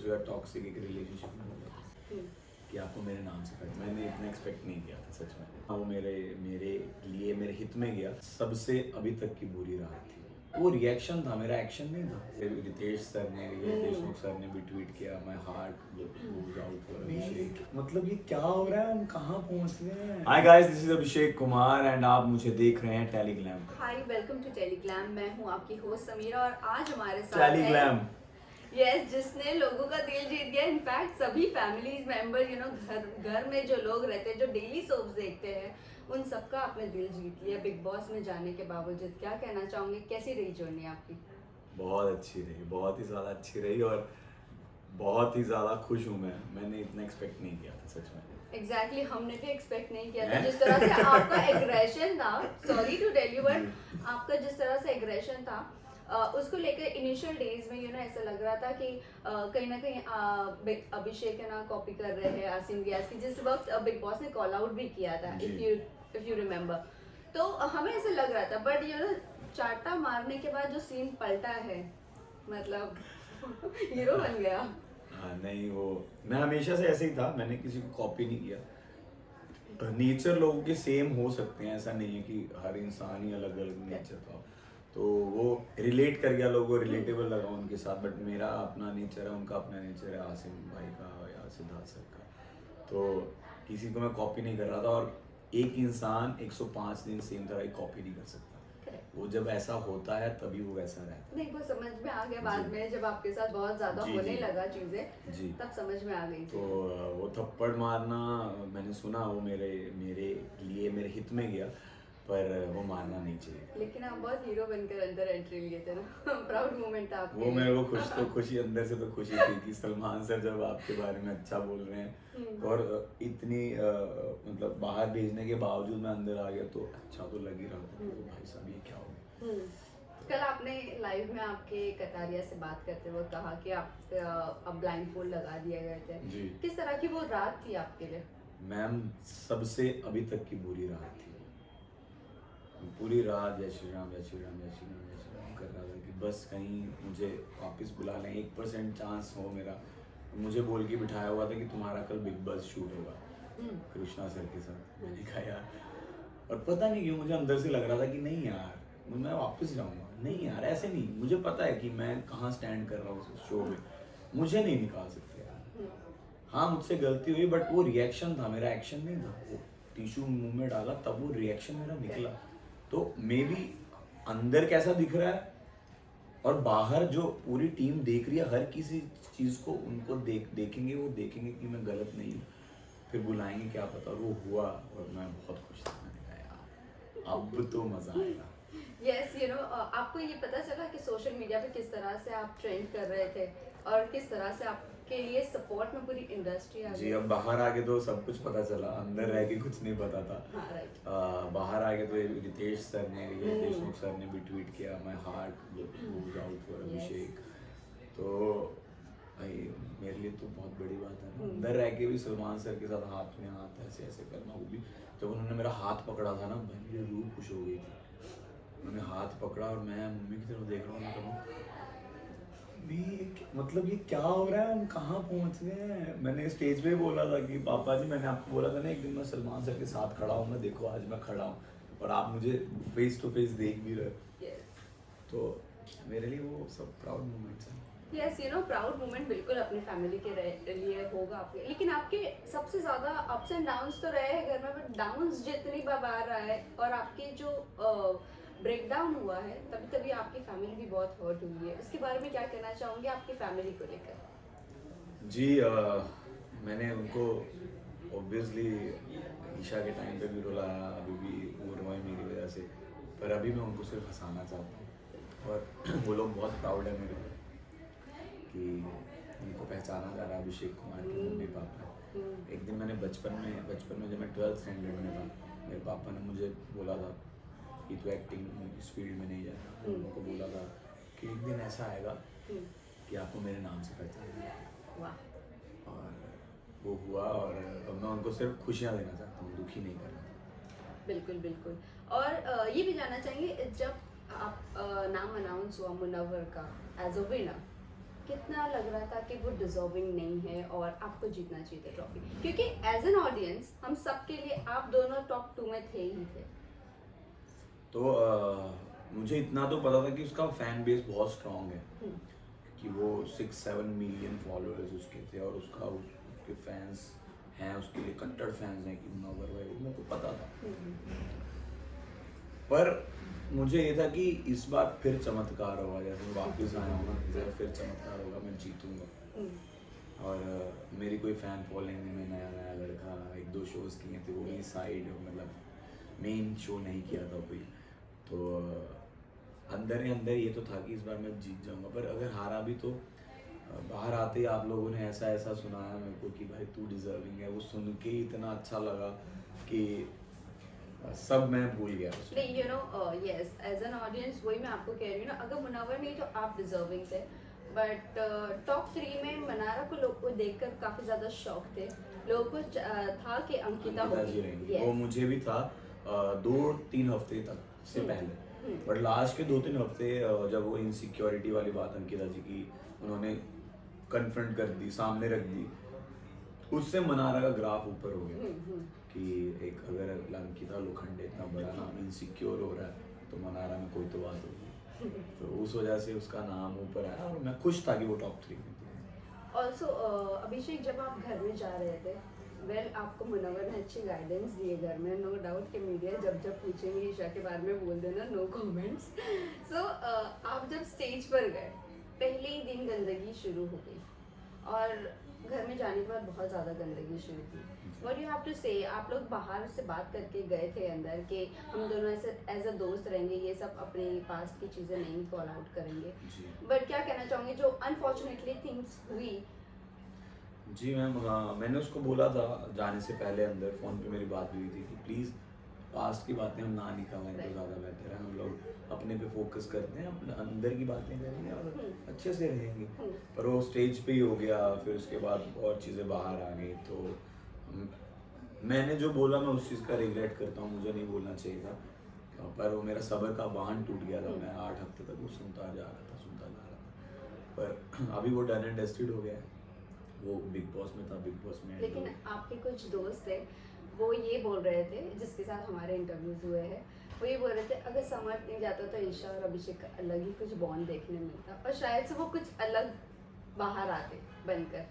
उसके बाद टॉक्सिक एक रिलेशनशिप में हो गया कि आपको मेरे नाम से पता, मैंने इतना एक्सपेक्ट नहीं किया था सच में। हाँ, वो मेरे मेरे लिए मेरे हित में गया। सबसे अभी तक की बुरी रात थी वो रिएक्शन था, मेरा एक्शन नहीं था। फिर रितेश सर ने, देशमुख सर ने भी ट्वीट किया, my heart goes out for Abhishek. मतलब ये क्या हो रहा है, हम कहाँ पहुँच गए हैं। Hi guys, this is Abhishek Kumar and आप मुझे देख रहे हैं टेलीग्लैम। हाय, वेलकम टू टेलीग्लैम। मैं हूँ आपकी होस्ट समीरा और आज हमारे साथ टेलीग्लैम यस, जिसने लोगों का दिल जीत गया। इनफैक्ट सभी फैमिलीज मेंबर घर में जो लोग रहते हैं, जो डेली सोप्स देखते हैं, उन सबका आपने दिल जीत लिया बिग बॉस में जाने के बावजूद। क्या कहना चाहोगे, कैसी रही जर्नी आपकी? बहुत अच्छी रही, बहुत ही ज़्यादा अच्छी रही और बहुत ही ज़्यादा खुश हूँ मैं। मैंने इतना एक्सपेक्ट नहीं किया था सच में। एग्जैक्टली हमने भी एक्सपेक्ट नहीं किया था। जिस तरह से आपका एग्रेशन था, sorry to tell you but आपका जिस तरह से एग्रेशन था उसको लेकर इनिशियल डेज में ऐसा लग रहा था कि कहीं ना कहीं अभिषेक है ना कॉपी कर रहे हैं आसिम रियाज की, जिस वक्त बिग बॉस ने कॉल आउट भी किया था, इफ यू रिमेम्बर। तो हमें ऐसा लग रहा था, बट चाटा मारने के बाद जो सीन पलटा है, मतलब हीरो बन गया। हाँ नहीं, वो मैं हमेशा से ऐसे ही था, मैंने किसी को कॉपी नहीं किया। नेचर लोगों के सेम हो सकते हैं, ऐसा नहीं है कि हर इंसान ही अलग अलग नेचर का हो। तो वो रिलेट कर गया, लोगों को रिलेटेबल लगा उनके साथ। बट मेरा अपना नेचर है, उनका अपना नेचर है, आसिम भाई का या सिद्धार्थ सर का। तो किसी को मैं कॉपी नहीं कर रहा था। और एक इंसान 105 दिन सेम तरह की कॉपी नहीं कर सकता। वो जब ऐसा होता है तभी वो वैसा रहता है। नहीं, वो समझ में आ गया बाद में, जब आपके साथ बहुत ज्यादा होने लगा चीजें, जी तब समझ में आ गई। तो वो थप्पड़ मारना मैंने सुना, वो मेरे मेरे लिए मेरे हित में गया, पर वो मारना नहीं चाहिए। लेकिन आप बहुत हीरो बनकर अंदर एंट्री लिए थे ना। प्राउड मोमेंट था आपके वो लिए। मेरे को खुशी अंदर से तो खुशी थी कि सलमान सर जब आपके बारे में अच्छा बोल रहे हैं और इतनी मतलब बाहर भेजने के बावजूद मैं अंदर आ गया, तो अच्छा तो लग ही रहा था। तो भाई साहब ये क्या हो गया। कल आपने लाइव में आपके कटारिया से बात करते हुए कहा कि आप अब ब्लाइंड फोल्ड लगा दिए गए थे जी। किस तरह की वो रात थी आपके लिए? मैम, सबसे अभी तक की बुरी रात थी। पूरी रात जय श्री राम जय श्री राम जय श्री राम जय श्री राम कर रहा था कि बस कहीं मुझे वापस बुला लें, 1% चांस हो मेरा। मुझे बोल के बिठाया हुआ था कि तुम्हारा कल बिग बॉस शूट होगा कृष्णा सर के साथ। मैंने कहा यार, और पता नहीं क्यों मुझे अंदर से लग रहा था कि नहीं यार, मैं वापस जाऊंगा। नहीं यार, ऐसे नहीं, मुझे पता है कि मैं कहाँ स्टैंड कर रहा हूँ उस शो में, मुझे नहीं निकाल सकते यार। हाँ, मुझसे गलती हुई, बट वो रिएक्शन था, मेरा एक्शन नहीं था। वो टिश्यू मुंह में डाला तब वो रिएक्शन मेरा निकला। तो मे बी अंदर कैसा दिख रहा है और बाहर जो पूरी टीम देख रही है, हर किसी चीज को उनको देखेंगे, वो देखेंगे कि मैं गलत नहीं हूँ, फिर बुलाएंगे, क्या पता। और वो हुआ और मैं बहुत खुश था। मैंने कहा यार अब तो मजा आएगा। यस, आपको ये पता चला कि सोशल मीडिया पे किस तरह से आप ट्रेंड कर रहे थे और किस तरह से आपके लिए सपोर्ट में पूरी इंडस्ट्री आ गई? जी, अब बाहर आके तो सब कुछ पता चला, अंदर रह के कुछ नहीं पता था। हाँ, राइट। बाहर आके तो रितेश सर ने, देशमुख सर ने भी ट्वीट किया, my heart goes out for Abhishek. तो भाई मेरे लिए तो बहुत बड़ी बात है ना। अंदर रह के भी सलमान सर के साथ हाथ में हाथ ऐसे ऐसे करना, वो भी जब उन्होंने मेरा हाथ पकड़ा था ना, भाई मेरी रूह खुश हो गई थी। उन्होंने हाथ पकड़ा और मैं मम्मी की तरफ देख रहा हूँ, मैं कह रहा हूँ मतलब ये क्या हो रहा है, हम कहाँ पहुँच गए हैं। मैंने स्टेज पे बोला था कि पापा जी, मैंने आपको बोला था ना एक दिन मैं सलमान सर के साथ खड़ा हूँ, मैं देखो आज मैं खड़ा हूँ और आप मुझे फेस टू फेस देख भी रहे हो। तो मेरे लिए वो सब प्राउड मोमेंट्स हैं। यस, प्राउड मोमेंट बिल्कुल अपनी फैमिली के लिए होगा आपके। लेकिन आपके सबसे ज्यादा अप्स एंड डाउन्स तो रहे हैं घर में, बट डाउन्स जितनी बार रहा है और आपके जो ब्रेक डाउन हुआ है, तभी तभी आपकी फैमिली भी बहुत हर्ट हुई है। उसके बारे में क्या कहना चाहूंगी आपकी फैमिली को लेकर? जी, मैंने उनको ऑब्वियसली ईशा के टाइम पे भी रुलाया, अभी भी वो रोए मेरी वजह से, पर अभी मैं उनको सिर्फ हंसाना चाहता हूँ। और वो लोग बहुत प्राउड है मेरे कि उनको पहचाना जा रहा है अभिषेक कुमार के मम्मी पापा। एक दिन मैंने बचपन में जब मैं 12th स्टैंडर्ड में था, मेरे पापा ने मुझे बोला था कि तू एक्टिंग इस फील्ड में नहीं जाता। उनको बोला था कि एक दिन ऐसा आएगा कि आपको मेरे नाम से पहचाना। और वो हुआ और मैं उनको सिर्फ खुशियाँ देना चाहता हूँ, दुखी नहीं करना। बिल्कुल बिल्कुल। और ये भी जानना चाहेंगे, जब आप नाम अनाउंस हुआ मुनव्वर का एज अ विनर, कितना लग रहा था कि वो डिजर्विंग नहीं है और आपको जीतना चाहिए था ट्रॉफी, क्योंकि एज एन ऑडियंस हम सब के लिए आप दोनों टॉप 2 में थे ही थे। तो मुझे इतना तो पता था कि उसका फैन बेस बहुत स्ट्रांग है, कि वो 6-7 मिलियन फॉलोअर्स उसके थे और उसके फैंस हैं, उसके लिए कट्टर फैंस हैं कि मुनव्वर भाई, वो मेरे को पता था। पर मुझे ये था कि इस बार फिर चमत्कार होगा, जैसे वापस आया हूँ ना, इस बार फिर चमत्कार होगा, मैं जीतूंगा। और मेरी कोई फैन फॉलोइंग नहीं, मैं नया नया लड़का, 1-2 शोज़ किए थे, वो भी साइड, मतलब मेन शो नहीं किया था कोई, तो अंदर ही अंदर ये तो था कि इस बार मैं जीत जाऊंगा। पर अगर हारा भी तो बाहर आते ही आप लोगों ने ऐसा ऐसा सुनाया मेरे को कि भाई तू डिजर्विंग है, वो सुन के ही इतना अच्छा लगा कि सब मैं भूल गया उसमें। नहीं, you know, yes, as an audience वही मैं आपको कह रही हूँ ना, अगर मुनव्वर नहीं तो आप डिजर्विंग थे, बट टॉप 3 में मनारा को लोग को देखकर काफी ज्यादा शौक थे, लोगों को था कि अंकिता जी होगी। रहेंगी, वो मुझे भी था 2-3 हफ्ते तक से पहले, बट लास्ट के 2-3 हफ्ते जब वो इनसिक्योरिटी वाली बात अंकिता जी की उन्होंने कन्फ्रंट कर दी, सामने रख दी, उससे मनारा का ग्राफ ऊपर हो गया कि एक अगर अंकिता लोखंडे इतना बड़ा नाम इनसिक्योर हो रहा है तो मनारा में कोई तो बात होगी। तो उस वजह से उसका नाम ऊपर आया और मैं खुश था कि वो टॉप 3 में थी। ऑल्सो अभिषेक, जब आप घर में जा रहे थे, वेल आपको मुनव्वर ने अच्छी गाइडेंस दी है घर में, नो डाउट कि मीडिया जब जब पूछेंगे ईशा के बारे में बोल देना नो कमेंट्स। सो आप जब स्टेज पर गए, पहले ही दिन गंदगी शुरू हो गई और घर में जाने के बाद बहुत ज़्यादा गंदगी शुरू थी। व्हाट यू हैव टू से, आप लोग बाहर से बात करके गए थे अंदर कि हम दोनों ऐसे एज अ दोस्त रहेंगे, ये सब अपने पास्ट की चीज़ें नहीं कॉल आउट करेंगे, बट क्या कहना चाहूँगी जो अनफॉर्चुनेटली थिंग्स हुई? जी मैम, मैंने उसको बोला था जाने से पहले, अंदर फ़ोन पे मेरी बात हुई थी कि प्लीज़ पास्ट की बातें हम ना निकालें तो ज़्यादा बेहतर है, हम लोग अपने पे फोकस करते हैं, अपने अंदर की बातें करेंगे और अच्छे से रहेंगे। पर वो स्टेज पे ही हो गया, फिर उसके बाद और चीज़ें बाहर आ गई, तो मैंने जो बोला मैं उस चीज़ का रिग्रेट करता हूँ, मुझे नहीं बोलना चाहिए था, पर वो मेरा सब्र का बांध टूट गया था। मैं 8 हफ्ते तक वो सुनता जा रहा था, पर अभी वो डन एंड डस्टेड हो गया है। वो बिग बॉस में था, बिग बॉस में लेकिन आपके कुछ दोस्त थे, वो ये बोल रहे थे, जिसके साथ हमारे इंटरव्यूज हुए हैं, वो ये बोल रहे थे अगर समर्थ नहीं जाता तो ईशा और अभिषेक का अलग ही कुछ बॉन्ड देखने मिलता और शायद से वो कुछ अलग बाहर आते बनकर।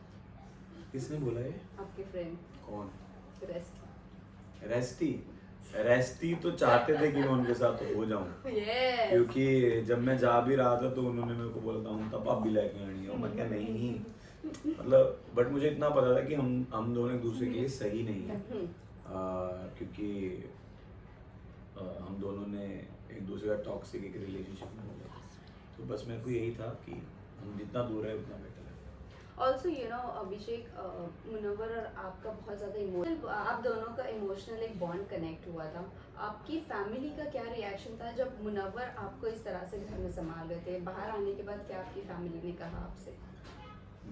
किसने बोला ये? आपके फ्रेंड कौन? रेस्ट। रेस्टी तो चाहते थे कि मैं उनके साथ हो जाऊं, yes. क्योंकि जब मैं जा भी रहा था तो उन्होंने मेरे को बोला था हम तब आप भी लेके आनी हो, मैं क्या नहीं, मतलब बट मुझे इतना पता था कि हम दोनों एक दूसरे के लिए सही नहीं है, क्योंकि हम दोनों ने एक दूसरे का टॉक्सिक एक रिलेशनशिप में हो गया, तो बस मेरे को यही था कि हम जितना दूर है उतना बेटर है। ऑल्सो यू नो अभिषेक, मुनव्वर और आपका बहुत ज़्यादा इमोशनल, आप दोनों का इमोशनल एक बॉन्ड कनेक्ट हुआ था। आपकी फैमिली का क्या रिएक्शन था जब मुनव्वर आपको इस तरह से घर में संभाल रहे थे? बाहर आने के बाद क्या आपकी फैमिली ने कहा आपसे?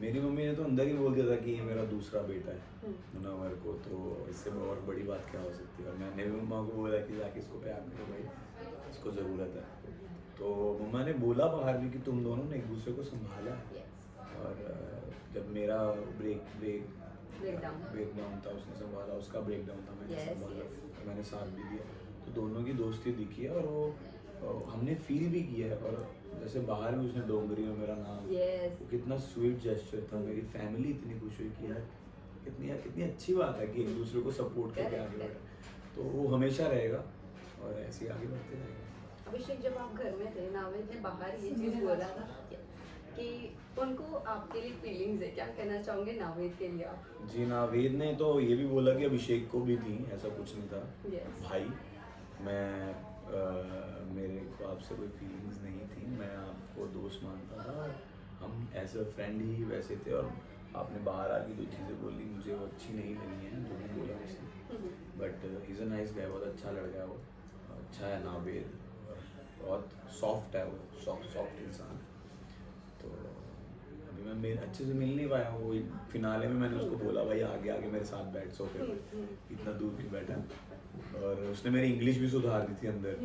मेरी मम्मी ने तो अंदर ही बोल दिया था कि ये मेरा दूसरा बेटा है मुनव्वर को, तो इससे और बड़ी बात क्या हो सकती है। और मैंने भी मम्मा को बोला कि जाके इसको प्यार करो भाई, इसको ज़रूरत है। तो मम्मा ने बोला बाहर भी कि तुम दोनों ने एक दूसरे को संभाला है। और जब मेरा ब्रेक डाउन था उसने संभाला, उसका ब्रेक डाउन था मैंने संभाला, मैंने साथ भी दिया, तो दोनों की दोस्ती दिखी है और वो हमने फील भी किया है। और जैसे बाहर भी उसने डोंगरी में मेरा नाम, वो कितना स्वीट जेस्चर था, मेरी फैमिली इतनी खुश हुई कि यार कितनी अच्छी बात है कि एक दूसरे को सपोर्ट करके आगे बढ़े, तो वो हमेशा रहेगा और ऐसे ही आगे बढ़ते रहेगा। अभिषेक, जब आप घर में थे, नावेद ने बाहर ये चीज़ बोला था कि उनको आपके लिए फीलिंग्स है, क्या कहना चाहोगे नावेद के लिए आप? जी, नावेद ने तो ये भी बोला कि अभिषेक को भी थी, ऐसा कुछ नहीं था। भाई, मैं मेरे को आपसे कोई फीलिंग्स नहीं थी, मैं आपको दोस्त मानता था, हम एज अ फ्रेंड ही वैसे थे। और आपने बाहर आके जो चीज़ें बोली मुझे वो अच्छी नहीं लगी हैं, जो भी बोला उसने, but he is a nice guy, बहुत अच्छा लड़का है वो, अच्छा है नावेद, बहुत सॉफ्ट है वो, सॉफ्ट इंसान। तो अभी मैं मेरे अच्छे से मिल नहीं पाया, वो फिनाले में मैंने उसको बोला भाई आगे आगे मेरे साथ बैठ सोफे पर, इतना दूर क्यों बैठा। और उसने मेरी इंग्लिश भी सुधार दी थी अंदर,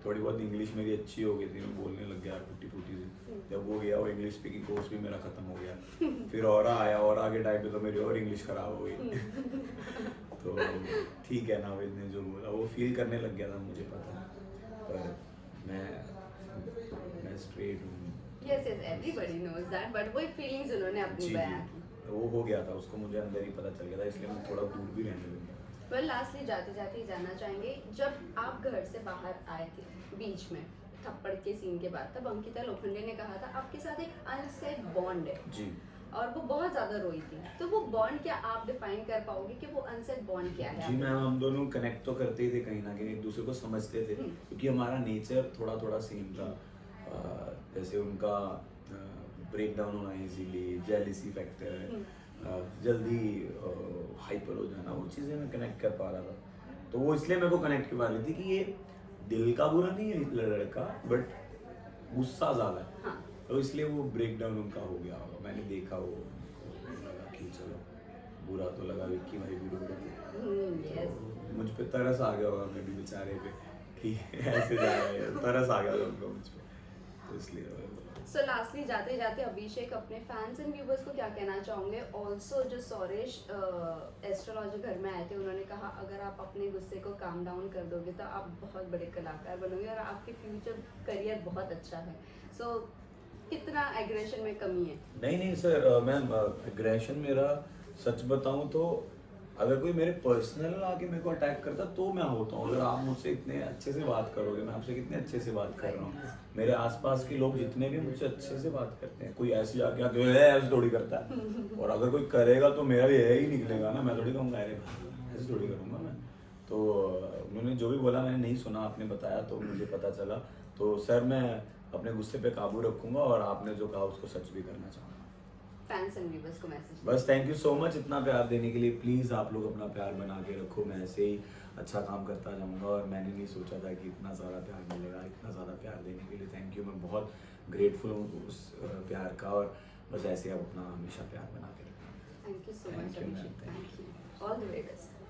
थोड़ी बहुत इंग्लिश मेरी अच्छी हो गई थी, मैं बोलने लग गया टूटी फूटी सी। जब वो गया, वो इंग्लिश स्पीकिंग कोर्स भी मेरा ख़त्म हो गया। फिर और आया, और आगे टाइम पे तो मेरी और इंग्लिश ख़राब हो गई। तो ठीक है, नावेद ने जो बोला वो फील करने लग गया था, मुझे पता, पर मैं स्ट्रेट हूँ। Yes yes, everybody knows that, but वो एक फीलिंग्स उन्होंने अपनी जी बयां जी, की। वो हो गया था, उसको मुझे अंदर ही पता चल गया था, इसलिए मैं थोड़ा दूर भी रहने लग गया। वेल लास्टली जाते जाते ही जानना चाहेंगे, जब आप घर से बाहर आए थे बीच में थप्पड़ के सीन के बाद, तब अंकिता लोखंडे ने कहा था आपके साथ एक अनसेड बॉन्ड है जी और वो बहुत ज्यादा रोई थी, तो वो बॉन्ड क्या आप डिफाइन कर पाओगे कि वो अनसेड बॉन्ड क्या है? जी मैम, हम दोनों कनेक्ट तो करते ही थे कहीं ना कहीं, एक दूसरे को समझते थे, क्योंकि हमारा नेचर थोड़ा थोड़ा सेम था। जैसे उनका ब्रेक डाउन होना इजीली, जेलिसी फैक्टर, जल्दी हाइपर हो जाना, वो चीज़ें मैं कनेक्ट कर पा रहा था, तो वो इसलिए मेरे को कनेक्ट कर पा रही थी कि ये दिल का बुरा नहीं है लड़का, बट गुस्सा ज़्यादा है। हाँ। तो इसलिए वो ब्रेक डाउन उनका हो गया होगा, मैंने देखा वो, लगा कि चलो बुरा तो लगा विक्की भाई भी रो रहे यस। तो मुझ पे तरस आ गया होगा मेरे बेचारे पे कि ऐसे जा रहे हैं, तरस आ गया होगा उनको मुझ पे, तो इसलिए सो लास्टली जाते जाते अभिषेक अपने फैंस एंड व्यूवर्स को क्या कहना चाहोगे? ऑल्सो जो सौरेश एस्ट्रोलॉजी घर में आए थे, उन्होंने कहा अगर आप अपने गुस्से को काम डाउन कर दोगे तो आप बहुत बड़े कलाकार बनोगे और आपके फ्यूचर करियर बहुत अच्छा है। सो कितना एग्रेशन में कमी है? नहीं नहीं सर, मैम एग्रेशन मेरा सच बताऊं तो अगर कोई मेरे पर्सनल आके मेरे को अटैक करता तो मैं होता हूँ। अगर आप मुझसे इतने अच्छे से बात करोगे, मैं आपसे कितने अच्छे से बात कर रहा हूँ, मेरे आसपास के लोग जितने भी मुझसे अच्छे से बात करते हैं, कोई ऐसे जाके आके ऐसे थोड़ी करता है, और अगर कोई करेगा तो मेरा भी यही निकलेगा ना, मैं थोड़ी कहूँगा अरे ऐसे थोड़ी करूँगा मैं। तो उन्होंने जो भी बोला मैंने नहीं सुना, आपने बताया तो मुझे पता चला। तो सर मैं अपने गुस्से पे काबू रखूंगा और आपने जो कहा उसको सच भी करना चाहूँगा। फैंस एंड व्यूवर्स को मैसेज बस थैंक यू सो मच इतना प्यार देने के लिए। प्लीज़ आप लोग अपना प्यार बना के रखो, मैं ऐसे ही अच्छा काम करता जाऊँगा, और मैंने नहीं सोचा था कि इतना सारा प्यार मिलेगा। इतना ज़्यादा प्यार देने के लिए थैंक यू, मैं बहुत ग्रेटफुल हूँ उस प्यार का, और बस ऐसे आप अपना हमेशा प्यार बना के रखना। Thank you so Thank much you, ma'am. Abhishek, Thank thank you, all the way best.